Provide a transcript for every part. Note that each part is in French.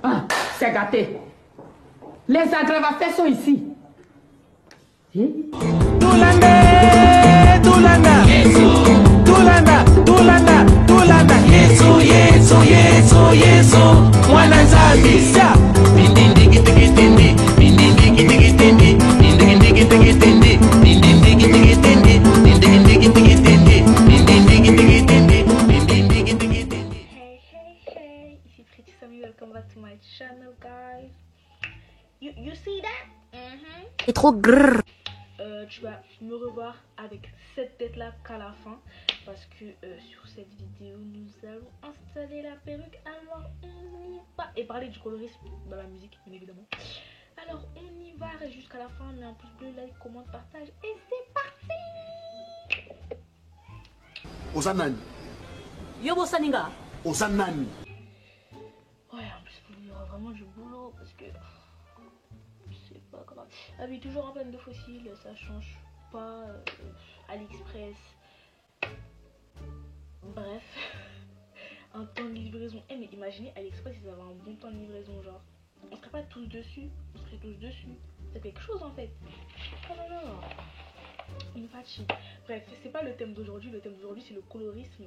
Ah, c'est gâté. Les aggravateurs sont ici. Tulanda, Tulanda, Tulanda, Tulanda, Tulanda, Yeso, Yeso, Yeso, Yeso, Wanazabisa. Bindindigi tigi tindi, bindindigi tigi tindi, bindindigi tigi tindi, bindindigi tigi tindi, bindindigi tigi tindi, bindindigi tigi tindi, bindindigi tigi tindi. Hey, ici Pretty Sammy, welcome back to my channel, guys. You see that? C'est trop grrr. Tu vas me revoir avec cette tête là qu'à la fin parce que sur cette vidéo nous allons installer la perruque. Alors on y va et parler du colorisme dans la musique bien évidemment. Alors on y va, reste jusqu'à la fin, mets un pouce bleu, like, commente, partage et c'est parti. Osanani. Yobo Saninga. Osanani. Ouais, en plus il y aura vraiment du boulot parce que c'est pas grave. Ah oui, toujours en panne de fossiles, ça change pas. AliExpress. Bref, un temps de livraison. Eh mais imaginez AliExpress, ils avaient un bon temps de livraison, genre. On serait pas tous dessus, on serait tous dessus. C'est quelque chose en fait. Oh là là. Une fatigue. Bref, c'est pas le thème d'aujourd'hui. Le thème d'aujourd'hui c'est le colorisme.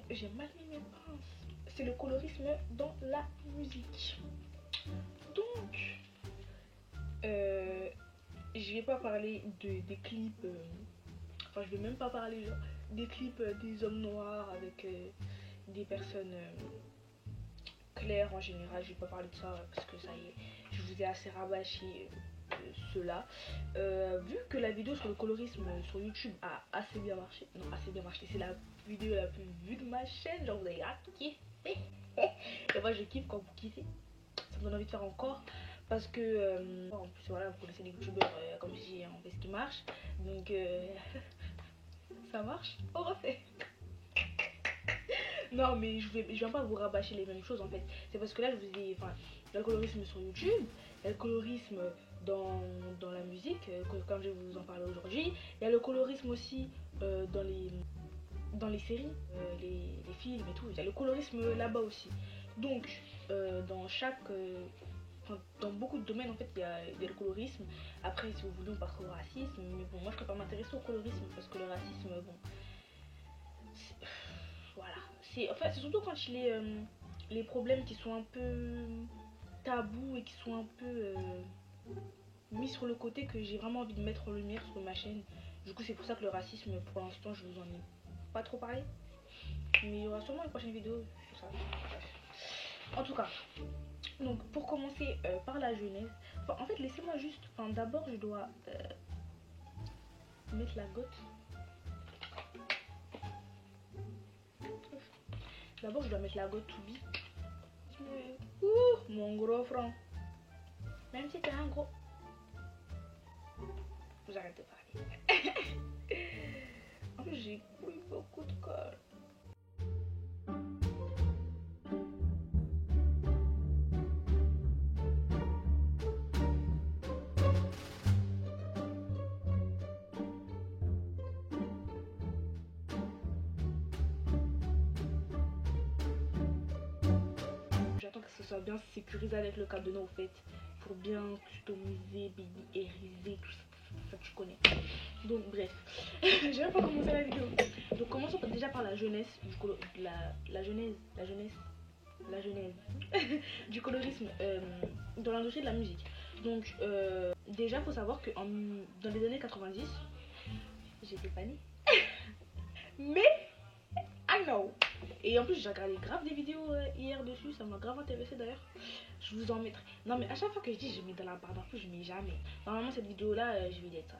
J'ai mal mis mes pinces. C'est le colorisme dans la musique. Donc, je vais pas parler des clips. Enfin, je vais même pas parler genre, des clips des hommes noirs avec des personnes claires en général. Je vais pas parler de ça parce que ça y est, je vous ai assez rabâché cela. Vu que la vidéo sur le colorisme sur YouTube a assez bien marché, non, assez bien marché, c'est la vidéo la plus vue de ma chaîne, genre vous avez kiffé. Et moi je kiffe quand vous kiffez, ça me donne envie de faire encore parce que en plus voilà, vous connaissez les youtubeurs comme je dis, on fait ce qui marche, donc ça marche, on refait. Non mais je viens pas vous rabâcher les mêmes choses en fait, c'est parce que là je vous ai, enfin, il y a le colorisme sur YouTube, il y a le colorisme dans la musique, comme je vais vous en parler aujourd'hui, il y a le colorisme aussi dans les séries, les films et tout, il y a le colorisme là-bas aussi. Donc dans chaque dans beaucoup de domaines en fait il y a le colorisme. Après si vous voulez on passera au racisme, mais bon moi je préfère m'intéresser au colorisme parce que le racisme bon voilà, c'est en fait c'est surtout quand il est les problèmes qui sont un peu tabous et qui sont un peu mis sur le côté que j'ai vraiment envie de mettre en lumière sur ma chaîne. Du coup c'est pour ça que le racisme pour l'instant je vous en ai pas trop parlé, mais il y aura sûrement une prochaine vidéo sur ça. En tout cas, donc pour commencer par la genèse, enfin, en fait laissez-moi juste, enfin d'abord je dois mettre la gotte. D'abord je dois mettre la gotte to be. Ouh, mon gros franc. Même si t'es un gros. Vous arrêtez de parler. En plus j'ai pris beaucoup de colle. J'attends que ce soit bien sécurisé avec le cadenas au fait, pour bien customiser, BDRiser, tout ça tu connais. Donc bref, j'ai même pas commencé la vidéo. Donc commençons déjà par la jeunesse la genèse du colorisme dans l'industrie de la musique. Donc déjà faut savoir que dans les années 90, j'étais pas née. Mais I know. Et en plus j'ai regardé grave des vidéos hier dessus, ça m'a grave intéressé d'ailleurs. Je vous en mettrai. Non mais à chaque fois que je dis je mets dans la barre d'infos, je mets jamais. Normalement cette vidéo là je vais dire ça.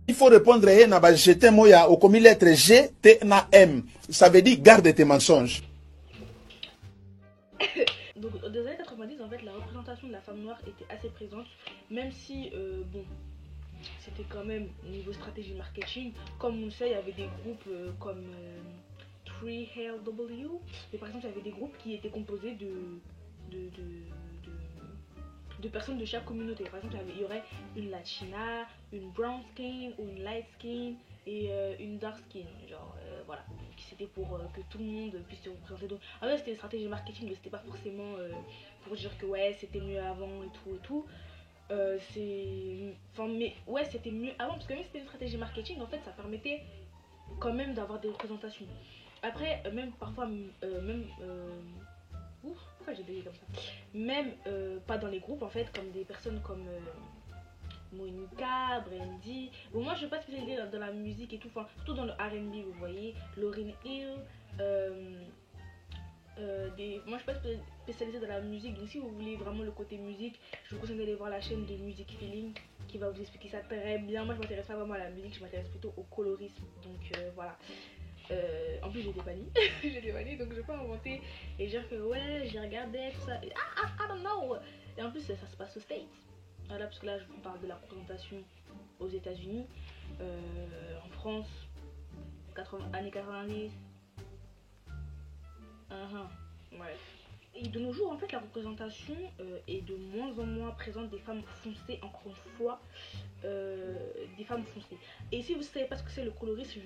Il faut répondre à Naba j'étais moya au commis lettre G T N A M. Ça veut dire garde tes mensonges. Donc dans les années 90 en fait la représentation de la femme noire était assez présente, même si bon c'était quand même niveau stratégie marketing. Comme on le sait, il y avait des groupes comme 3LW, mais par exemple il y avait des groupes qui étaient composés de personnes de chaque communauté. Par exemple il y aurait une latina, une brown skin ou une light skin, et une dark skin, genre voilà, c'était pour que tout le monde puisse se représenter. Donc en fait c'était une stratégie marketing, mais c'était pas forcément pour dire que ouais c'était mieux avant et tout. Mais ouais c'était mieux avant parce que même si c'était une stratégie marketing, en fait ça permettait quand même d'avoir des représentations. Après même parfois ouf, pourquoi j'ai bégayé comme ça, même pas dans les groupes en fait, comme des personnes comme Monica, Brandy. Bon, moi je vais pas spécialiser dans la musique et tout, enfin, surtout dans le R&B, vous voyez, Lauryn Hill. Moi je suis pas spécialisée dans la musique, donc si vous voulez vraiment le côté musique, je vous conseille d'aller voir la chaîne de Music Feeling qui va vous expliquer ça très bien. Moi je m'intéresse pas vraiment à la musique, je m'intéresse plutôt au colorisme, donc voilà. En plus j'ai des bannis, j'ai des bannis, donc je peux inventer et dire que ouais j'ai regardé tout ça, et, I don't know. Et en plus ça se passe aux States. Voilà, parce que là je vous parle de la représentation aux États-Unis, en France, années 90. Ouais. Et de nos jours, en fait, la représentation est de moins en moins présente des femmes foncées, encore une fois, des femmes foncées. Et si vous ne savez pas ce que c'est le colorisme,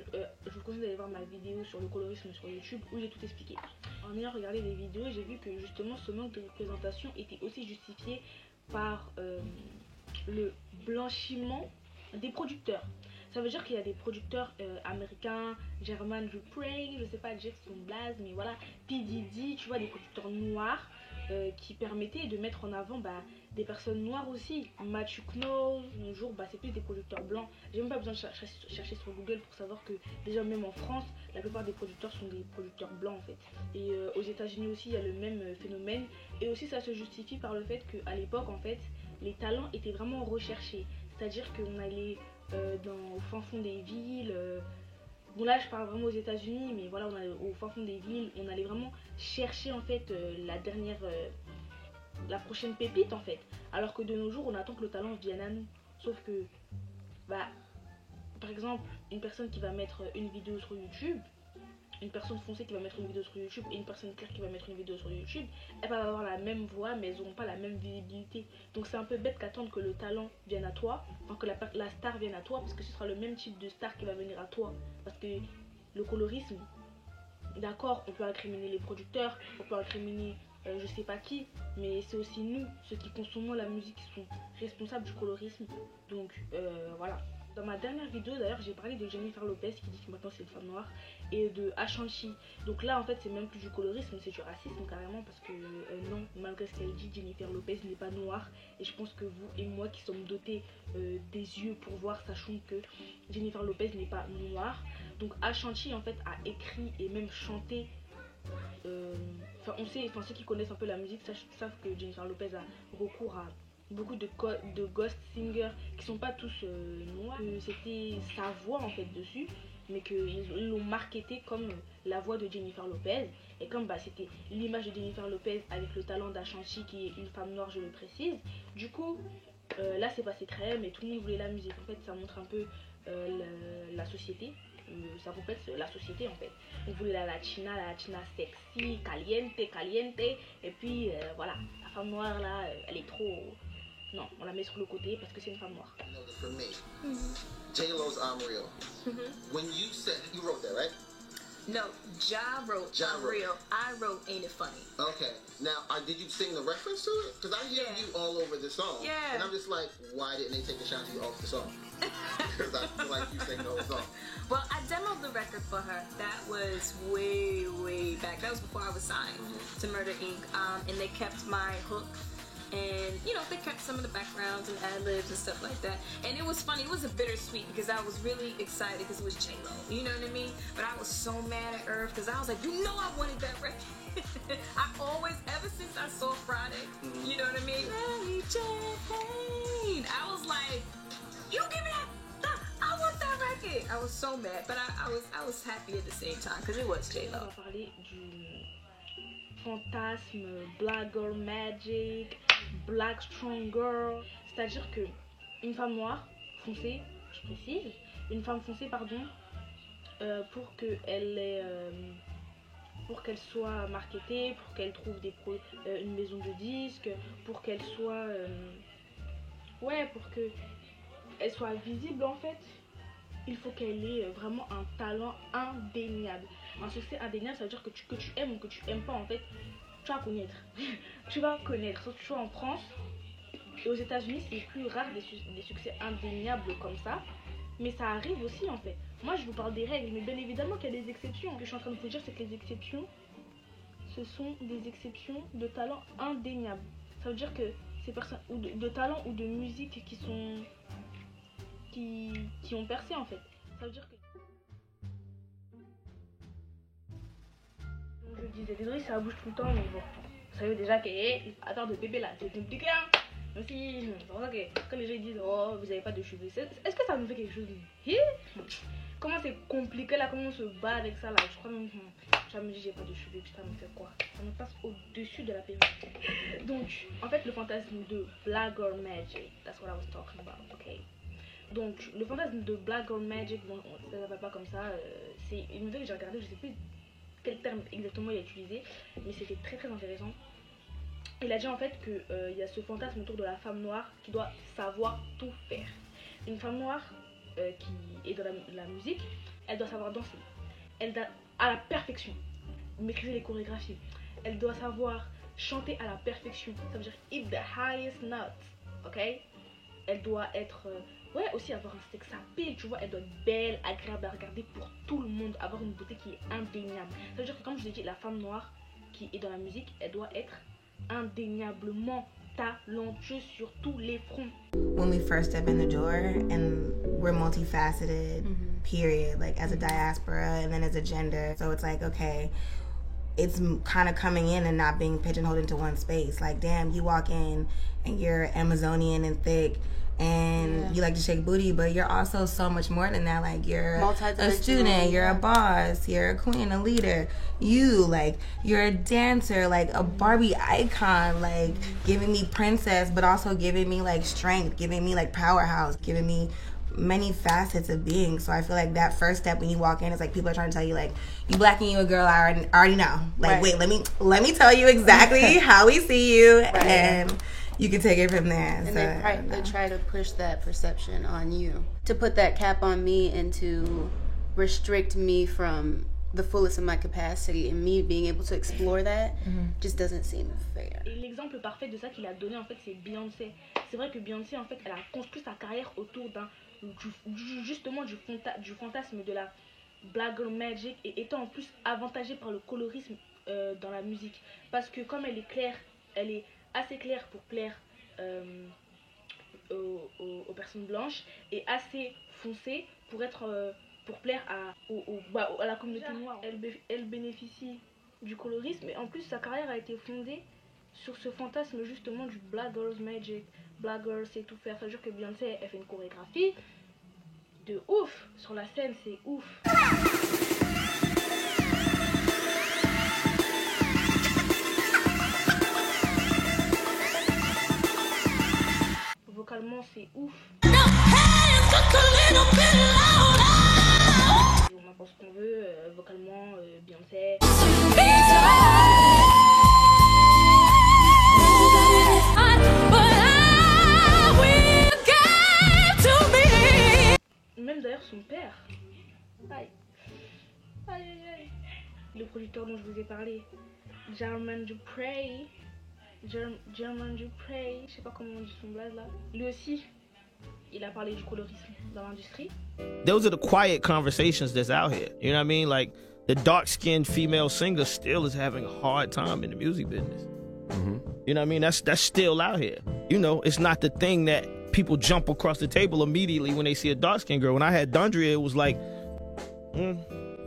je vous conseille d'aller voir ma vidéo sur le colorisme sur YouTube où j'ai tout expliqué. En ayant regardé les vidéos, j'ai vu que justement ce manque de représentation était aussi justifié par le blanchiment des producteurs. Ça veut dire qu'il y a des producteurs américains, Jermaine Dupri, je sais pas, Jackson Blaze, mais voilà, P. Diddy, tu vois, des producteurs noirs qui permettaient de mettre en avant des personnes noires aussi. Matthew Knowles, un jour, c'est plus des producteurs blancs. J'ai même pas besoin de chercher sur Google pour savoir que déjà même en France, la plupart des producteurs sont des producteurs blancs en fait. Et aux États-Unis aussi, il y a le même phénomène. Et aussi, ça se justifie par le fait qu'à l'époque, en fait, les talents étaient vraiment recherchés. C'est-à-dire qu'on allait au fin fond des villes. Bon là je parle vraiment aux États-Unis, mais voilà, on allait au fin fond des villes, on allait vraiment chercher en fait la prochaine pépite en fait. Alors que de nos jours on attend que le talent vienne à nous. Sauf que par exemple une personne qui va mettre une vidéo sur YouTube, une personne foncée qui va mettre une vidéo sur YouTube et une personne claire qui va mettre une vidéo sur YouTube, elles vont avoir la même voix mais elles n'auront pas la même visibilité. Donc c'est un peu bête qu'attendre que le talent vienne à toi, enfin que la star vienne à toi, parce que ce sera le même type de star qui va venir à toi. Parce que le colorisme, d'accord, on peut incriminer les producteurs, on peut incriminer je sais pas qui, mais c'est aussi nous, ceux qui consommons la musique, qui sont responsables du colorisme. Donc voilà. Dans ma dernière vidéo d'ailleurs j'ai parlé de Jennifer Lopez qui dit que maintenant c'est une femme noire, et de Ashanti. Donc là en fait c'est même plus du colorisme, c'est du racisme carrément, parce que non, malgré ce qu'elle dit, Jennifer Lopez n'est pas noire, et je pense que vous et moi qui sommes dotés des yeux pour voir, sachons que Jennifer Lopez n'est pas noire. Donc Ashanti en fait a écrit et même chanté, on sait, ceux qui connaissent un peu la musique savent que Jennifer Lopez a recours à beaucoup de ghost singers qui sont pas tous noirs, que c'était sa voix en fait dessus, mais qu'ils l'ont marketé comme la voix de Jennifer Lopez, et comme c'était l'image de Jennifer Lopez avec le talent d'Ashanti qui est une femme noire, je le précise. Du coup là c'est passé crème et tout le monde voulait la musique. En fait ça montre un peu la société, ça reflète la société en fait. On voulait la latina sexy, caliente, et puis voilà, la femme noire là, elle est trop... Non, on la met sur le côté parce que c'est une femme noire. For me, J-Lo's I'm Real. When you said, you wrote that, right? No, Ja wrote I'm Real. I wrote Ain't It Funny. Okay. Now, did you sing the reference to it? Because I hear you all over the song. Yeah. And I'm just like, why didn't they take a shot to you off the song? Because I feel like you sang the whole song. Well, I demoed the record for her. That was way, way back. That was before I was signed to Murder Inc. And they kept my hook. And, you know, they kept some of the backgrounds and ad-libs and stuff like that. And it was funny. It was a bittersweet because I was really excited because it was J-Lo. You know what I mean? But I was so mad at Irv because I was like, you know I wanted that record. I always, ever since I saw Friday, you know what I mean? Mary Jane. I was like, you give me that. I want that record. I was so mad. But I was happy at the same time because it was J-Lo. On va parler du fantasme Black Girl Magic, Black Strong Girl, c'est-à-dire que une femme noire foncée, je précise, une femme foncée pardon, pour qu'elle soit marketée, pour qu'elle trouve une maison de disques, pour qu'elle soit pour que elle soit visible en fait, il faut qu'elle ait vraiment un talent indéniable. Un succès indéniable, ça veut dire que tu aimes ou que tu aimes pas, en fait, tu vas connaître. Tu vas connaître. Sauf que tu vois, en France et aux États-Unis, c'est plus rare des succès indéniables comme ça. Mais ça arrive aussi, en fait. Moi, je vous parle des règles, mais bien évidemment qu'il y a des exceptions. Ce que je suis en train de vous dire, c'est que les exceptions, ce sont des exceptions de talent indéniable. Ça veut dire que ces personnes, ou de talent ou de musique qui ont percé, en fait. Ça veut dire que... Donc, je disais, désolé, ça bouge tout le temps, mais bon. Vous savez déjà que, attends, de bébé là, c'est compliqué, hein. Même si, c'est pour ça que quand les gens disent, oh, vous avez pas de cheveux, est-ce que ça nous fait quelque chose de... Comment c'est compliqué là, comment on se bat avec ça là, je crois même, je me dis, j'ai pas de cheveux, ça me fait quoi? Ça me passe au-dessus de la perruque. Donc, en fait, le fantasme de Black Girl Magic, that's what I was talking about, ok? Donc, le fantasme de Black Girl Magic, bon, ça s'appelle pas comme ça, c'est une vidéo que j'ai regardée, je sais plus quel terme exactement il a utilisé, mais c'était très très intéressant. Il a dit en fait qu'il y a ce fantasme autour de la femme noire qui doit savoir tout faire. Une femme noire qui est dans la musique, elle doit savoir danser, elle doit à la perfection maîtriser les chorégraphies, elle doit savoir chanter à la perfection, ça veut dire hit the highest notes, ok? Elle doit être, ouais, aussi avoir un sex appeal, tu vois, elle doit être belle, agréable à regarder pour tout le monde, avoir une beauté qui est indéniable. Ça veut dire que comme je l'ai dit, la femme noire qui est dans la musique, elle doit être indéniablement talentueuse sur tous les fronts. When we first step in the door, and we're multifaceted, period, like as a diaspora and then as a gender. So it's like, okay, it's kind of coming in and not being pigeonholed into one space. Like, damn, you walk in and you're Amazonian and thick and you like to shake booty, but you're also so much more than that. Like, you're a student, you're a boss, you're a queen, a leader. You're a dancer, like a Barbie icon, like giving me princess, but also giving me like strength, giving me like powerhouse, giving me many facets of being. So I feel like that first step when you walk in, it's like people are trying to tell you, like, you black and you a girl, I already know. Like, wait, let me tell you exactly how we see you, and you can take it from there. And they try to push that perception on you, to put that cap on me and to restrict me from the fullest of my capacity, and me being able to explore that just doesn't seem fair. Et l'exemple parfait de ça qu'il a donné, en fait, c'est Beyoncé. C'est vrai que Beyoncé, en fait, elle a construit sa carrière autour justement du fantasme de la Black Girl Magic, et étant en plus avantagée par le colorisme dans la musique, parce que comme elle est claire, elle est assez claire pour plaire aux personnes blanches, et assez foncée pour plaire à la communauté noire. Elle bénéficie du colorisme, et en plus sa carrière a été fondée sur ce fantasme justement du Black Girls Magic. Black Girl sait tout faire. Ça veut dire que Beyoncé, elle fait une chorégraphie de ouf sur la scène, c'est ouf. Vocalement, c'est ouf. On en pense ce qu'on veut, vocalement, Beyoncé. Même d'ailleurs son père. Aïe. Aïe aïe aïe. Le producteur dont je vous ai parlé, Jermaine Dupri. Jermaine Dupri, je sais pas comment on dit son blaze là. Lui aussi, il a parlé du colorisme dans l'industrie. Those are the quiet conversations that's out here. You know what I mean? Like, the dark-skinned female singer still is having a hard time in the music business. You know what I mean? That's still out here. You know, it's not the thing that people jump across the table immediately when they see a dark-skinned girl. When I had Dondria, it was like,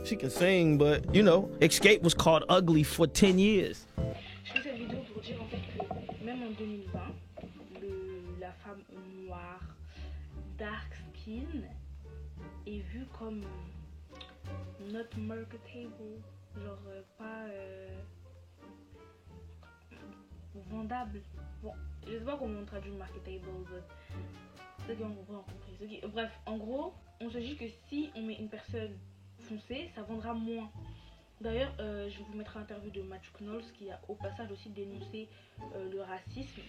she can sing, but, you know, Escape was called ugly for 10 years. Je fais cette vidéo pour dire en fait que même en 2020, la femme noire, dark skin, est vue comme not marketable, genre pas vendable. Bon, je sais pas comment on traduit marketable, mais ceux qui ont compris. Bref, en gros, on se dit que si on met une personne foncée, ça vendra moins. D'ailleurs, je vais vous mettre l'interview de Matthew Knowles qui a au passage aussi dénoncé le racisme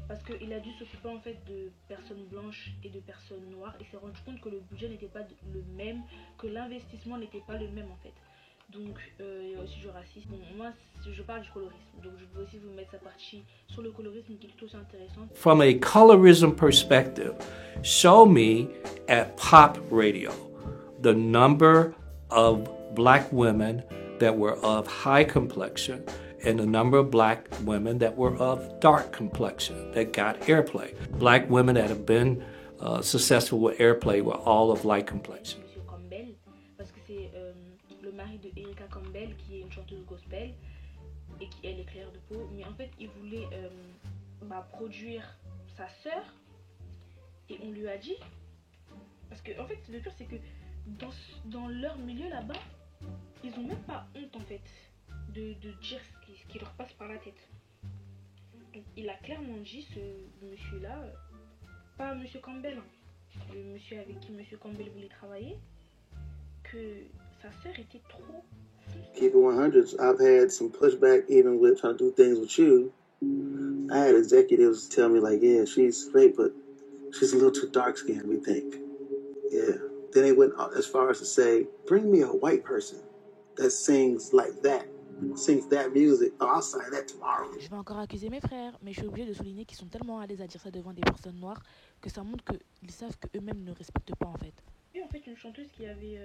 parce qu'il a dû s'occuper en fait de personnes blanches et de personnes noires et s'est rendu compte que le budget n'était pas le même, que l'investissement n'était pas le même en fait. Donc il y a aussi du racisme. Bon, moi je parle du colorisme, donc je vais aussi vous mettre sa partie sur le colorisme qui est tout aussi intéressante. From a colorism perspective, show me at pop radio the number of black women that were of high complexion and the number of black women that were of dark complexion that got airplay. Black women that have been successful with airplay were all of light complexion. Monsieur Campbell, parce que c'est le mari de Erica Campbell qui est une chanteuse gospel et qui elle est claire de peau, mais en fait il voulait produire sa sœur et on lui a dit, parce que en fait le pire c'est que dans leur milieu là-bas, ils ont même pas honte en fait de dire ce qui leur passe par la tête. Donc il a clairement dit, ce monsieur là, pas monsieur Campbell, le monsieur avec qui monsieur Campbell voulait travailler, que sa sœur était trop. Keep it 100. I've had some pushback even with trying to do things with you. I had executives tell me like, yeah, she's great, but she's a little too dark skinned, we think. Yeah. Then they went as far as to say, bring me a white person that sings like that, sings that music. Oh, I'll sign that tomorrow. Je vais encore accuser mes frères, mais je suis obligée de souligner qu'ils sont tellement à l'aise à dire ça devant des personnes noires que ça montre qu'ils savent qu'eux-mêmes ne respectent pas en fait. Et en fait une chanteuse qui avait,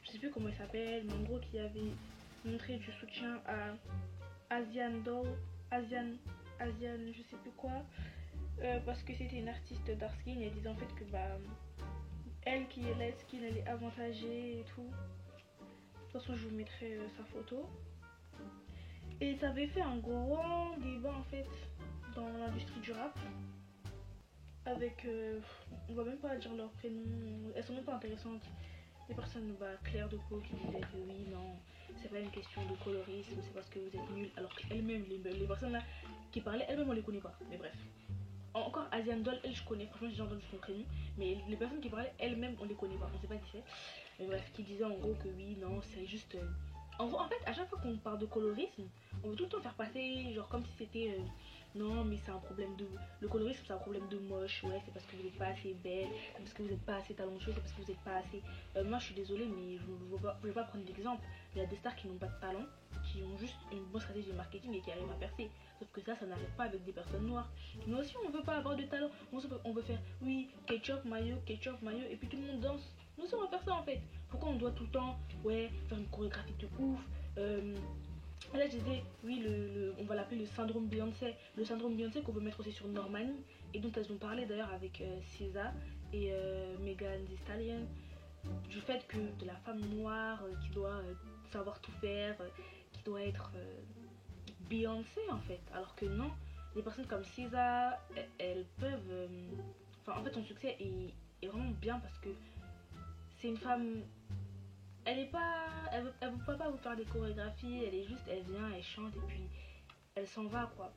je sais plus comment elle s'appelle, mais en gros qui avait montré du soutien à Asian Doll, Asian, je sais plus quoi, parce que c'était une artiste dark skin et elle disait en fait que elle qui est light skin elle est avantagée et tout. De toute façon je vous mettrai sa photo. Et ça avait fait un grand débat en fait dans l'industrie du rap. Avec, on va même pas dire leur prénom, elles sont même pas intéressantes. Des personnes claires de peau qui disaient que oui, non, c'est pas une question de colorisme, c'est parce que vous êtes nuls. Alors qu'elles-mêmes, les personnes là qui parlaient, elles-mêmes on les connaît pas. Mais bref. Encore Asian Doll, elle je connais, franchement j'ai entendu son prénom. Mais les personnes qui parlaient, elles-mêmes on les connaît pas, on sait pas qui c'est. Mais bref, qui disaient en gros que oui, non, c'est juste. En gros, en fait, à chaque fois qu'on parle de colorisme, on veut tout le temps faire passer, genre comme si c'était. Non, mais c'est un problème de. Le colorisme, c'est un problème de moche. Ouais, c'est parce que vous n'êtes pas assez belle, c'est parce que vous n'êtes pas assez talentueux, c'est parce que vous n'êtes pas assez. Moi, je suis désolée, mais je vais pas prendre d'exemple. Il y a des stars qui n'ont pas de talent, qui ont juste une bonne stratégie de marketing et qui arrivent à percer. Sauf que ça n'arrive pas avec des personnes noires. Nous aussi, on veut pas avoir de talent. On veut faire, oui, ketchup, mayo, et puis tout le monde danse. Nous aussi, on va faire ça en fait. Pourquoi on doit tout le temps, ouais, faire une chorégraphie de ouf Là je disais, oui, on va l'appeler le syndrome Beyoncé. Le syndrome Beyoncé qu'on veut mettre aussi sur Normani et dont elles ont parlé d'ailleurs avec SZA et Megan Thee Stallion, du fait que de la femme noire qui doit savoir tout faire, qui doit être Beyoncé en fait. Alors que non, les personnes comme SZA, elles peuvent... en fait son succès est vraiment bien parce que c'est une femme... Elle veut pas vous faire des chorégraphies, elle vient, elle chante et puis elle s'en va quoi.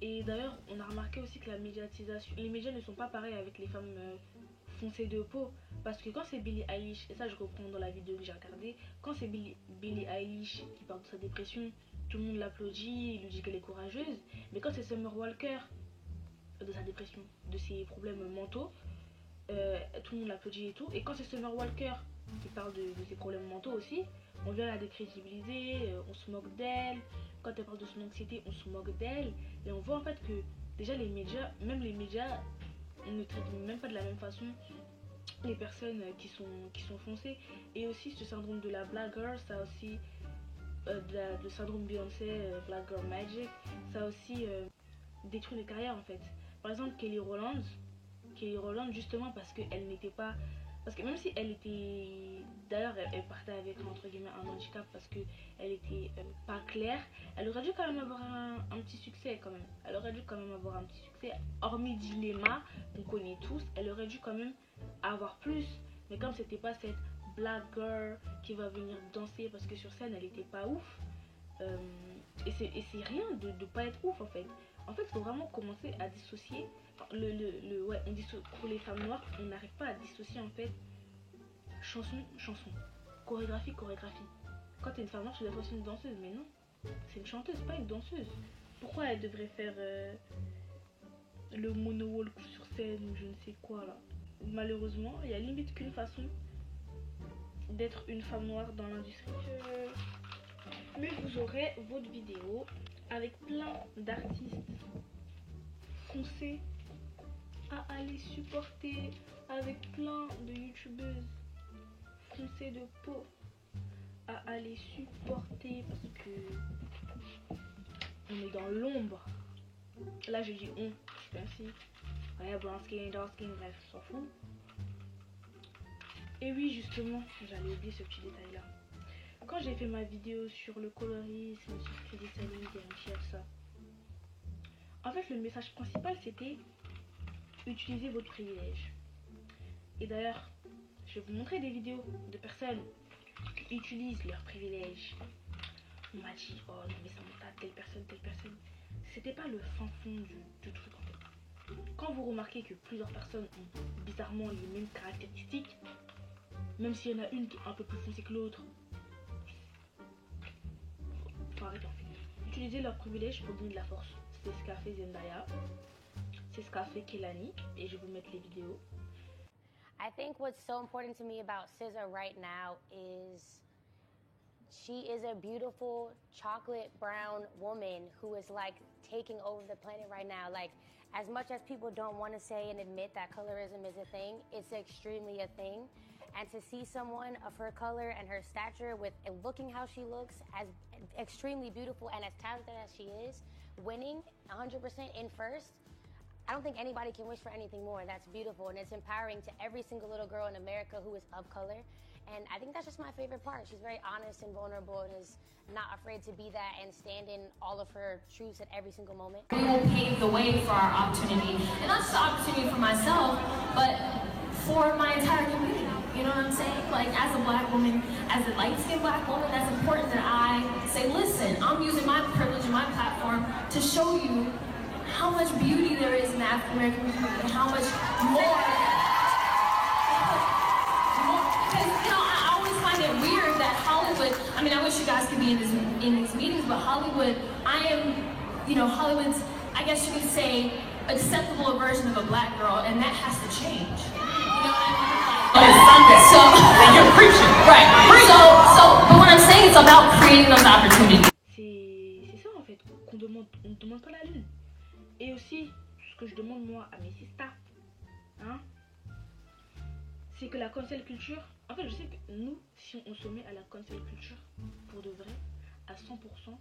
Et d'ailleurs on a remarqué aussi que la médiatisation, les médias ne sont pas pareils avec les femmes foncées de peau. Parce que quand c'est Billie Eilish, et ça je reprends dans la vidéo que j'ai regardée, quand c'est Billie Eilish qui parle de sa dépression, tout le monde l'applaudit, il lui dit qu'elle est courageuse. Mais quand c'est Summer Walker, de sa dépression, de ses problèmes mentaux, tout le monde l'applaudit et tout. Et quand c'est Summer Walker qui parle de ses problèmes mentaux aussi, on vient la décrédibiliser, on se moque d'elle. Quand elle parle de son anxiété, on se moque d'elle. Et on voit en fait que déjà les médias, on ne traite même pas de la même façon les personnes qui sont foncées. Et aussi ce syndrome de la Black Girl, ça aussi, le syndrome Beyoncé, Black Girl Magic, ça aussi détruit les carrières en fait. Par exemple Kelly Rowland justement parce qu'elle n'était pas... Parce que même si elle était... D'ailleurs, elle partait avec, entre guillemets, un handicap parce qu'elle était pas claire, elle aurait dû quand même avoir un petit succès quand même. Elle aurait dû quand même avoir un petit succès. Hormis Dilemma, qu'on connaît tous, elle aurait dû quand même avoir plus. Mais comme c'était pas cette black girl qui va venir danser parce que sur scène, elle était pas ouf. Et c'est rien de pas être ouf en fait. En fait, il faut vraiment commencer à dissocier. Pour les femmes noires, on n'arrive pas à dissocier en fait chanson, chorégraphie. quand t'es une femme noire, tu dois être aussi une danseuse. Mais non, c'est une chanteuse, pas une danseuse. Pourquoi elle devrait faire le moonwalk sur scène ou je ne sais quoi là? Malheureusement, il y a limite qu'une façon d'être une femme noire dans l'industrie. Mais vous aurez votre vidéo avec plein d'artistes foncés à aller supporter, avec plein de youtubeuses foncées de peau à aller supporter parce que on est dans l'ombre. Là je dis on, je suis ainsi. Ouais, brown skin, dark skin, bref, on s'en fout. Et oui, justement, j'allais oublier ce petit détail là. Quand j'ai fait ma vidéo sur le colorisme, sur Crédit Saline, Michel, ça. En fait, le message principal c'était utiliser votre privilège. Et d'ailleurs, je vais vous montrer des vidéos de personnes qui utilisent leur privilège. On m'a dit, oh non mais ça me tape telle personne. C'était pas le fin fond du truc en fait. Quand vous remarquez que plusieurs personnes ont bizarrement les mêmes caractéristiques, même s'il y en a une qui est un peu plus foncée que l'autre, faut arrêter en fait. Utiliser leur privilège pour donner de la force. C'est ce qu'a fait Zendaya, c'est ce qu'a fait Kelani, et je vais vous mettre les vidéos. I think what's so important to me about SZA right now is she is a beautiful chocolate brown woman who is like taking over the planet right now. Like, as much as people don't want to say and admit that colorism is a thing, it's extremely a thing. And to see someone of her color and her stature with looking how she looks, as extremely beautiful and as talented as she is, winning 100% in first, I don't think anybody can wish for anything more. That's beautiful, and it's empowering to every single little girl in America who is of color. And I think that's just my favorite part. She's very honest and vulnerable and is not afraid to be that and stand in all of her truths at every single moment. We will pave the way for our opportunity. And not just the opportunity for myself, but for my entire community. You know what I'm saying? Like, as a black woman, as a light-skinned black woman, that's important that I say, listen, I'm using my privilege and my platform to show you how much beauty there is in the African-American community and how much more. Because, you know, I always find it weird that Hollywood, I mean, I wish you guys could be in these meetings, but Hollywood, Hollywood's, I guess you could say, acceptable version of a black girl, and that has to change. You know what I mean? So, and you're preaching. Right. But what I'm saying is about creating those opportunities. C'est ça en fait, on ne demande pas la lune. Et aussi, ce que je demande moi à mes sisters, hein, c'est que la cancel culture, en fait je sais que nous, si on se met à la cancel culture, pour de vrai, à 100%,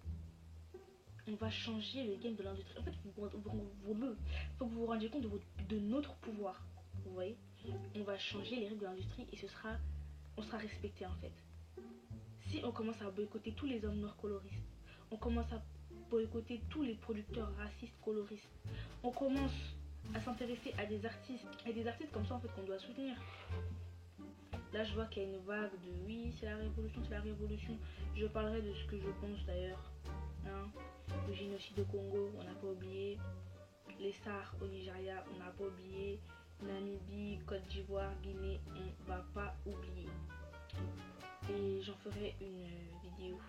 on va changer le game de l'industrie. En fait, faut que vous vous rendiez compte de notre pouvoir, vous voyez. On va changer les règles de l'industrie et on sera respecté en fait. Si on commence à boycotter tous les hommes noirs coloristes, on commence à boycotter tous les producteurs racistes coloristes, on commence à s'intéresser à des artistes comme ça en fait qu'on doit soutenir. Là je vois qu'il y a une vague de oui c'est la révolution, je parlerai de ce que je pense d'ailleurs, hein. Le génocide au Congo on n'a pas oublié, les SAR au Nigeria on n'a pas oublié, Namibie, Côte d'Ivoire, Guinée, on va pas oublier. Et j'en ferai une vidéo.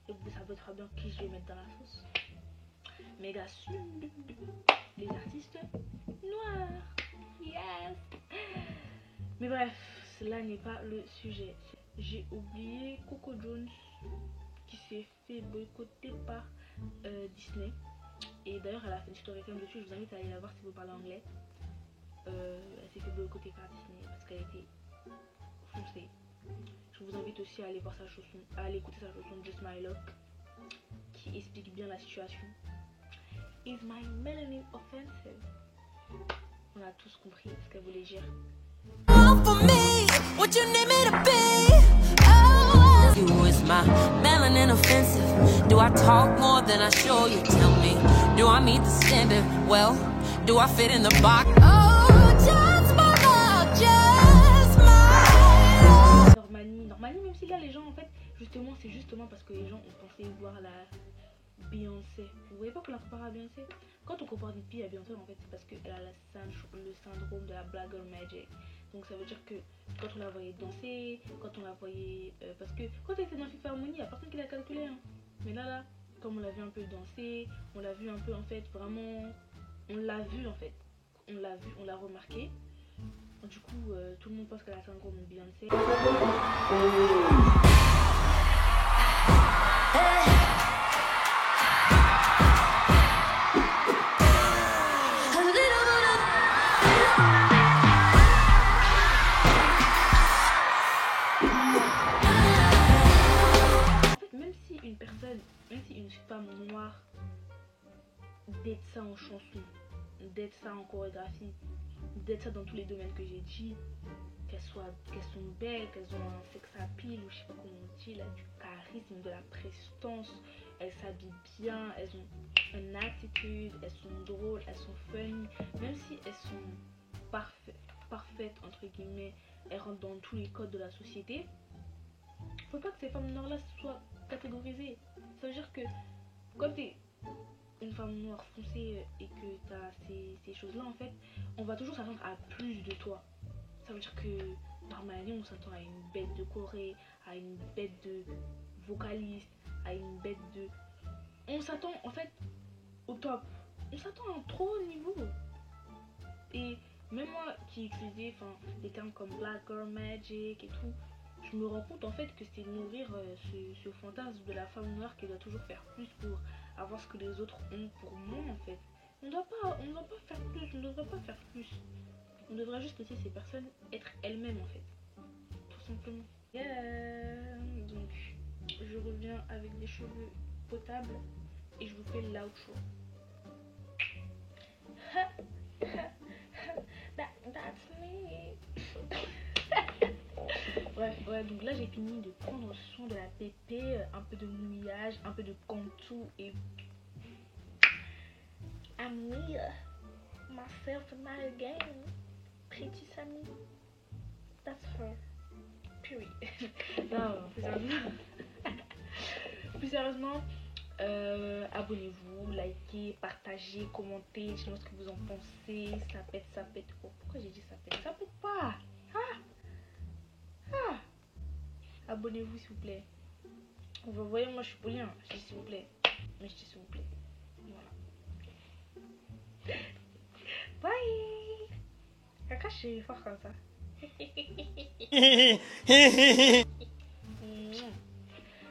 Et vous savez très bien qui je vais mettre dans la sauce. Méga sud, les artistes noirs. Yes. Mais bref, cela n'est pas le sujet. J'ai oublié Coco Jones qui s'est fait boycotter par Disney. Et d'ailleurs elle a fait une story film dessus, je vous invite à aller la voir si vous parlez anglais. Elle s'est fait boycotter par Disney parce qu'elle était foncée. Je vous invite aussi à aller voir sa chanson, à aller écouter sa chanson Just My Luck qui explique bien la situation. Is my melanin offensive? On a tous compris ce qu'elle voulait dire. You is my melanin offensive. Do I talk more than I show you? Tell me, do I meet the standard? Well, do I fit in the box? Oh, just my love, just my love. Normanie, même si là les gens en fait, justement, c'est justement parce que les gens ont pensé voir la Beyoncé. Vous voyez pas qu'on la compare à Beyoncé? Quand on compare Nicki à Beyoncé, en fait, c'est parce qu'elle a le syndrome de la Black Girl Magic. Donc ça veut dire que quand on la voyait danser, quand on la voyait... parce que quand elle était dans FIFA Harmonie, il n'y a personne qui l'a calculé. Hein. Mais là, comme on l'a vu un peu danser, on l'a vu un peu en fait, vraiment... On l'a vu en fait. On l'a vu, on l'a remarqué. Du coup, tout le monde pense qu'elle a fait un gros Beyoncé. Même si une femme noire d'être ça en chanson, d'être ça en chorégraphie, d'être ça dans tous les domaines que j'ai dit, qu'elles sont belles, qu'elles ont un sex appeal ou je sais pas comment on dit là, du charisme, de la prestance, elles s'habillent bien, elles ont une attitude, elles sont drôles, elles sont funny, même si elles sont parfaites entre guillemets, elles rentrent dans tous les codes de la société. Faut pas que ces femmes noires là soient catégorisées. Ça veut dire que quand t'es une femme noire foncée et que t'as ces choses là, en fait, on va toujours s'attendre à plus de toi. Ça veut dire que normalement on s'attend à une bête de choré, à une bête de vocaliste, à une bête de... On s'attend en fait au top. On s'attend à un trop haut niveau. Et même moi qui utilisais des termes comme Black Girl Magic et tout, je me rends compte en fait que c'est nourrir ce fantasme de la femme noire qui doit toujours faire plus pour avoir ce que les autres ont pour moi en fait. On ne doit pas faire plus, on ne devrait pas faire plus. On devrait juste laisser ces personnes être elles-mêmes en fait. Tout simplement. Yeah. Donc je reviens avec des cheveux potables et je vous fais l'outro. That's me. Ouais, donc là j'ai fini de prendre soin de la pépé, un peu de mouillage, un peu de contour et I'm me, myself and my again, pretty Sammy, that's her, period. Non, plus sérieusement, abonnez-vous, likez, partagez, commentez, dites-moi ce que vous en pensez, ça pète, oh pourquoi j'ai dit ça pète pas, abonnez-vous s'il vous plaît. Vous voyez, moi je suis polie, hein. Je dis s'il vous plaît. Mais je dis s'il vous plaît. Voilà. Bye. Caca, je suis fort comme ça.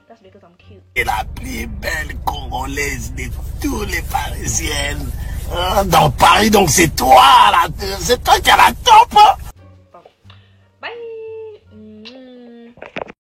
That's because I'm cute. Et la plus belle Congolaise de tous les Parisiennes. Dans Paris, donc c'est toi là. C'est toi qui as la top.